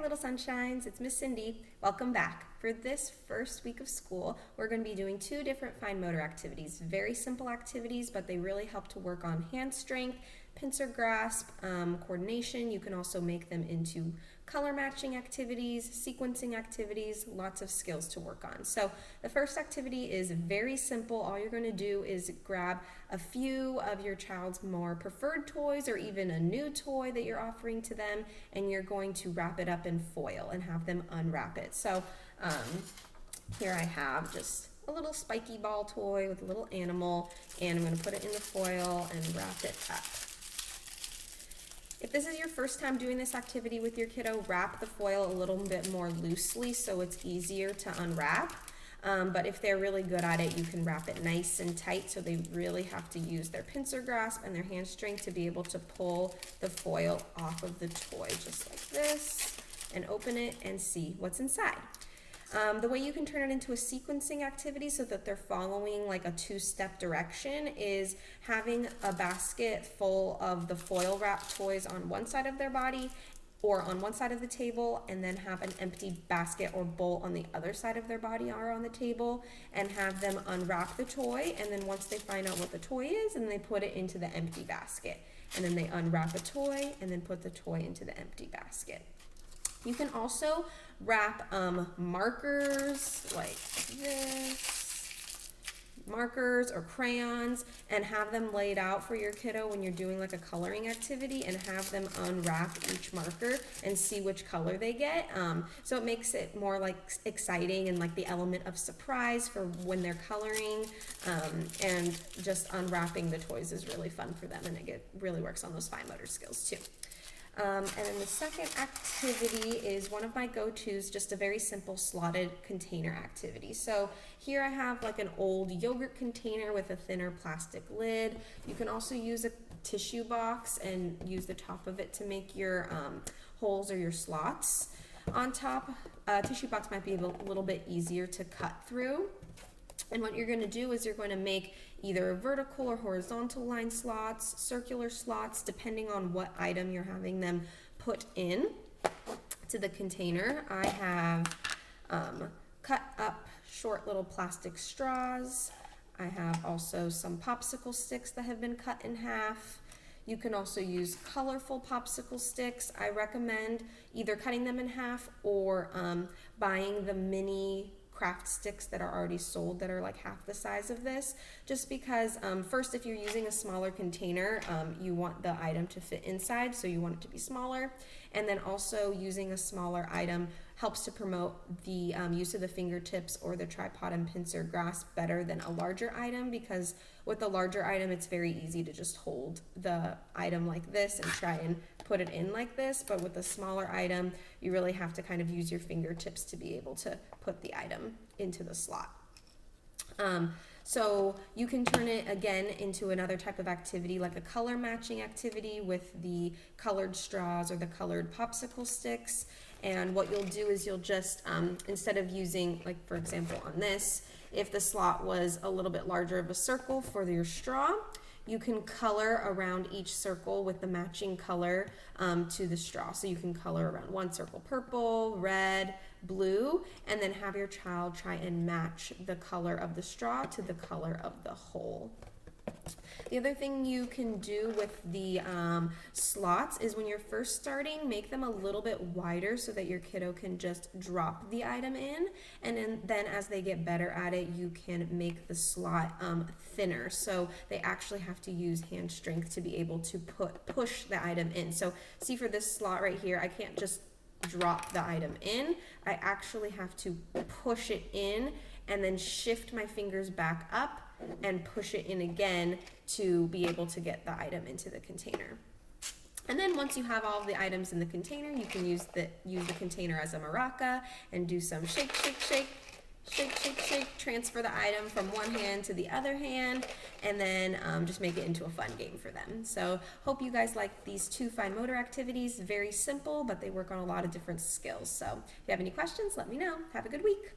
little sunshines, it's Miss Cindy. Welcome back. For this first week of school, we're going to be doing two different fine motor activities. Very simple activities, but they really help to work on hand strength, pincer grasp, coordination. You can also make them into color matching activities, sequencing activities, lots of skills to work on. So the first activity is very simple. All you're going to do is grab a few of your child's more preferred toys or even a new toy that you're offering to them, and you're going to wrap it up in foil and have them unwrap it. So here I have just a little spiky ball toy with a little animal, and I'm going to put it in the foil and wrap it up. If this is your first time doing this activity with your kiddo, wrap the foil a little bit more loosely so it's easier to unwrap. But if they're really good at it, you can wrap it nice and tight, so they really have to use their pincer grasp and their hand strength to be able to pull the foil off of the toy, just like this, and open it and see what's inside. The way you can turn it into a sequencing activity so that they're following like a two-step direction is having a basket full of the foil wrapped toys on one side of their body or on one side of the table, and then have an empty basket or bowl on the other side of their body or on the table, and have them unwrap the toy, and then once they find out what the toy is, and they put it into the empty basket, and then they unwrap a toy and then put the toy into the empty basket. You can also wrap markers like this, markers or crayons, and have them laid out for your kiddo when you're doing like a coloring activity, and have them unwrap each marker and see which color they get. So it makes it more like exciting and like the element of surprise for when they're coloring, and just unwrapping the toys is really fun for them, and it really works on those fine motor skills too. And then the second activity is one of my go-tos, just a very simple slotted container activity. So here I have like an old yogurt container with a thinner plastic lid. You can also use a tissue box and use the top of it to make your holes or your slots. On top, tissue box might be a little bit easier to cut through. And what you're going to do is you're going to make either vertical or horizontal line slots, circular slots, depending on what item you're having them put in to the container. I have cut up short little plastic straws. I have also some popsicle sticks that have been cut in half. You can also use colorful popsicle sticks. I recommend either cutting them in half or buying the mini craft sticks that are already sold that are like half the size of this, just because first, if you're using a smaller container, you want the item to fit inside, so you want it to be smaller. And then also using a smaller item helps to promote the use of the fingertips or the tripod and pincer grasp better than a larger item, because with the larger item it's very easy to just hold the item like this and try and put it in like this, but with a smaller item you really have to kind of use your fingertips to be able to put the item into the slot. So you can turn it again into another type of activity, like a color matching activity with the colored straws or the colored popsicle sticks. And what you'll do is you'll just, instead of using, like for example on this, if the slot was a little bit larger of a circle for your straw, you can color around each circle with the matching color to the straw. So you can color around one circle purple, red, blue, and then have your child try and match the color of the straw to the color of the hole. The other thing you can do with the slots is when you're first starting, make them a little bit wider so that your kiddo can just drop the item in, and then as they get better at it, you can make the slot thinner, so they actually have to use hand strength to be able to push the item in. So see, for this slot right here, I can't just drop the item in. I actually have to push it in and then shift my fingers back up and push it in again to be able to get the item into the container. And then once you have all of the items in the container, you can use the container as a maraca and do some shake, shake, shake, shake, shake, shake, transfer the item from one hand to the other hand, and then just make it into a fun game for them. So hope you guys like these two fine motor activities. Very simple, but they work on a lot of different skills. So if you have any questions, let me know. Have a good week.